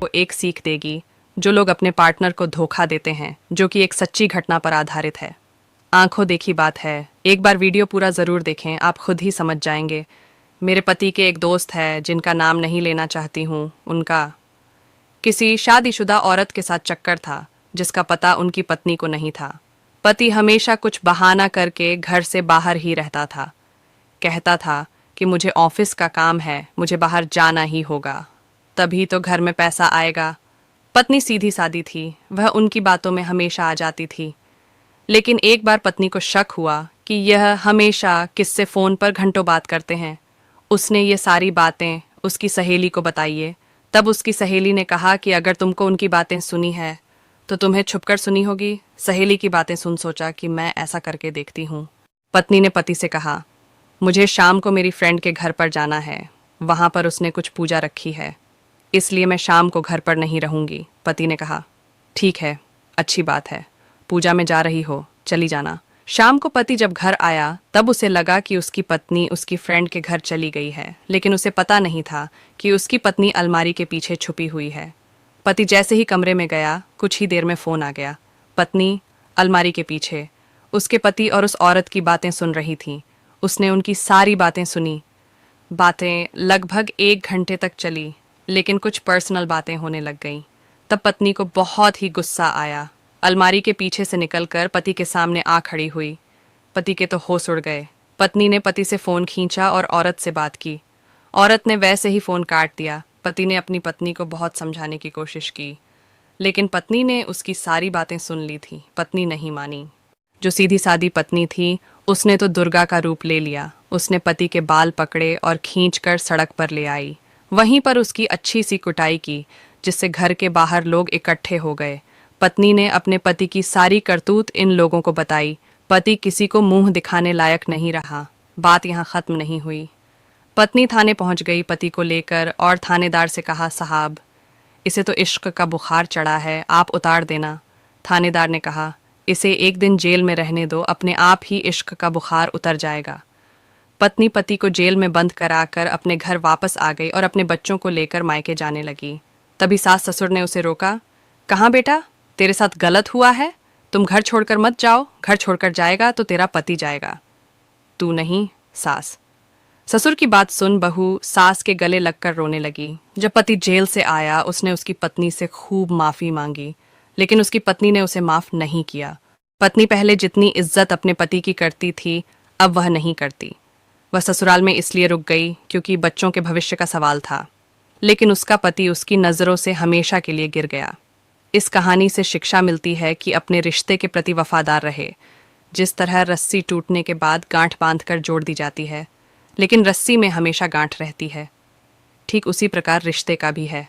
को एक सीख देगी जो लोग अपने पार्टनर को धोखा देते हैं, जो कि एक सच्ची घटना पर आधारित है। आंखों देखी बात है। एक बार वीडियो पूरा ज़रूर देखें, आप खुद ही समझ जाएंगे। मेरे पति के एक दोस्त है जिनका नाम नहीं लेना चाहती हूँ। उनका किसी शादीशुदा औरत के साथ चक्कर था जिसका पता उनकी पत्नी को नहीं था। पति हमेशा कुछ बहाना करके घर से बाहर ही रहता था। कहता था कि मुझे ऑफिस का काम है, मुझे बाहर जाना ही होगा, तभी तो घर में पैसा आएगा। पत्नी सीधी सादी थी, वह उनकी बातों में हमेशा आ जाती थी। लेकिन एक बार पत्नी को शक हुआ कि यह हमेशा किससे फ़ोन पर घंटों बात करते हैं। उसने ये सारी बातें उसकी सहेली को बताइए। तब उसकी सहेली ने कहा कि अगर तुमको उनकी बातें सुनी है तो तुम्हें छुपकर सुनी होगी। सहेली की बातें सुन सोचा कि मैं ऐसा करके देखती हूँ। पत्नी ने पति से कहा, मुझे शाम को मेरी फ्रेंड के घर पर जाना है, वहाँ पर उसने कुछ पूजा रखी है, इसलिए मैं शाम को घर पर नहीं रहूँगी। पति ने कहा, ठीक है, अच्छी बात है, पूजा में जा रही हो, चली जाना। शाम को पति जब घर आया तब उसे लगा कि उसकी पत्नी उसकी फ्रेंड के घर चली गई है, लेकिन उसे पता नहीं था कि उसकी पत्नी अलमारी के पीछे छुपी हुई है। पति जैसे ही कमरे में गया, कुछ ही देर में फ़ोन आ गया। पत्नी अलमारी के पीछे उसके पति और उस औरत की बातें सुन रही थी। उसने उनकी सारी बातें सुनी। बातें लगभग 1 घंटे तक चली, लेकिन कुछ पर्सनल बातें होने लग गईं। तब पत्नी को बहुत ही गुस्सा आया। अलमारी के पीछे से निकलकर पति के सामने आ खड़ी हुई। पति के तो होश उड़ गए। पत्नी ने पति से फ़ोन खींचा और औरत से बात की। औरत ने वैसे ही फ़ोन काट दिया। पति ने अपनी पत्नी को बहुत समझाने की कोशिश की, लेकिन पत्नी ने उसकी सारी बातें सुन ली थी। पत्नी नहीं मानी। जो सीधी सादी पत्नी थी, उसने तो दुर्गा का रूप ले लिया। उसने पति के बाल पकड़े और खींचकर सड़क पर ले आई। वहीं पर उसकी अच्छी सी कुटाई की, जिससे घर के बाहर लोग इकट्ठे हो गए। पत्नी ने अपने पति की सारी करतूत इन लोगों को बताई। पति किसी को मुंह दिखाने लायक नहीं रहा। बात यहाँ ख़त्म नहीं हुई। पत्नी थाने पहुंच गई पति को लेकर और थानेदार से कहा, साहब, इसे तो इश्क का बुखार चढ़ा है, आप उतार देना। थानेदार ने कहा, इसे 1 दिन जेल में रहने दो, अपने आप ही इश्क का बुखार उतर जाएगा। पत्नी पति को जेल में बंद कराकर अपने घर वापस आ गई और अपने बच्चों को लेकर मायके जाने लगी। तभी सास ससुर ने उसे रोका। कहाँ बेटा, तेरे साथ गलत हुआ है, तुम घर छोड़कर मत जाओ, घर छोड़कर जाएगा तो तेरा पति जाएगा, तू नहीं। सास ससुर की बात सुन बहू सास के गले लगकर रोने लगी। जब पति जेल से आया, उसने उसकी पत्नी से खूब माफ़ी मांगी, लेकिन उसकी पत्नी ने उसे माफ़ नहीं किया। पत्नी पहले जितनी इज्जत अपने पति की करती थी, अब वह नहीं करती। वह ससुराल में इसलिए रुक गई क्योंकि बच्चों के भविष्य का सवाल था, लेकिन उसका पति उसकी नज़रों से हमेशा के लिए गिर गया। इस कहानी से शिक्षा मिलती है कि अपने रिश्ते के प्रति वफादार रहे। जिस तरह रस्सी टूटने के बाद गांठ बांधकर जोड़ दी जाती है, लेकिन रस्सी में हमेशा गांठ रहती है, ठीक उसी प्रकार रिश्ते का भी है।